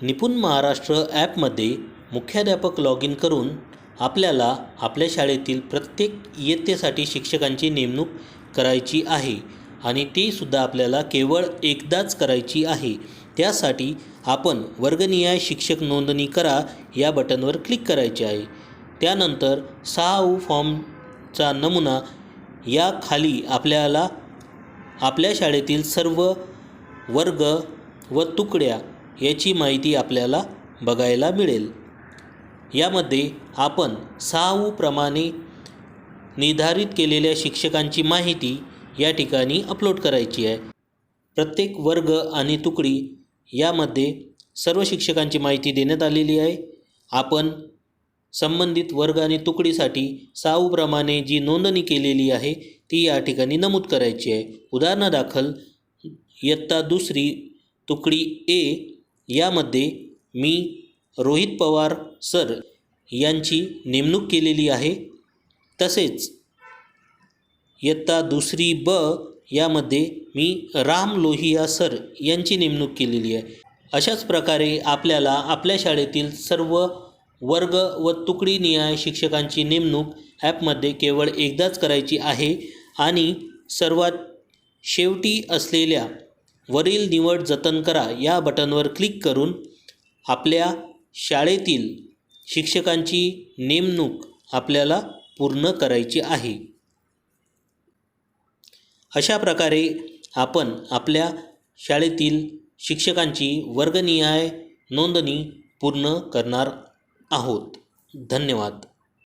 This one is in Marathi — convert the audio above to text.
निपुण महाराष्ट्र ॲपमध्ये मुख्याध्यापक लॉग इन करून आपल्याला आपल्या शाळेतील प्रत्येक इयत्तेसाठी शिक्षकांची नेमणूक करायची आहे आणि ती सुद्धा आपल्याला केवळ एकदाच करायची आहे। त्यासाठी आपण वर्गनिहाय शिक्षक नोंदणी करा या बटनवर क्लिक करायचे आहे। त्यानंतर 6 फॉर्मचा नमुना या खाली आपल्याला आपल्या शाळेतील सर्व वर्ग व तुकड्या याची माहिती आपल्याला बघायला मिळेल। यामध्ये आपण 6 प्रमाणे निर्धारित केलेल्या शिक्षकांची माहिती या ठिकाणी अपलोड करायची आहे। प्रत्येक वर्ग आणि तुकडी यामध्ये सर्व शिक्षकांची माहिती देण्यात आलेली आहे। आपण संबंधित वर्ग आणि तुकडीसाठी 6 प्रमाणे जी नोंदणी केलेली आहे ती या ठिकाणी नमूद करायची आहे। उदाहरणादाखल इयत्ता 2 तुकडी ए यामध्ये मी रोहित पवार सर यांची नेमणूक केलेली आहे। तसेच इयत्ता 2 ब यामध्ये मी राम लोहिया सर यांची नेमणूक केलेली आहे। अशाच प्रकारे आपल्याला आपल्या शाळेतील सर्व वर्ग व तुकडीनिहाय शिक्षकांची नेमणूक ॲपमध्ये केवळ एकदाच करायची आहे आणि सर्वात शेवटी असलेल्या वरील निवड जतन करा या बटनवर क्लिक करून आपल्या शाळेतील शिक्षकांची नेमणूक आपल्याला पूर्ण करायची आहे। अशा प्रकारे आपण आपल्या शाळेतील शिक्षकांची वर्गनिहाय नोंदणी पूर्ण करणार आहोत। धन्यवाद।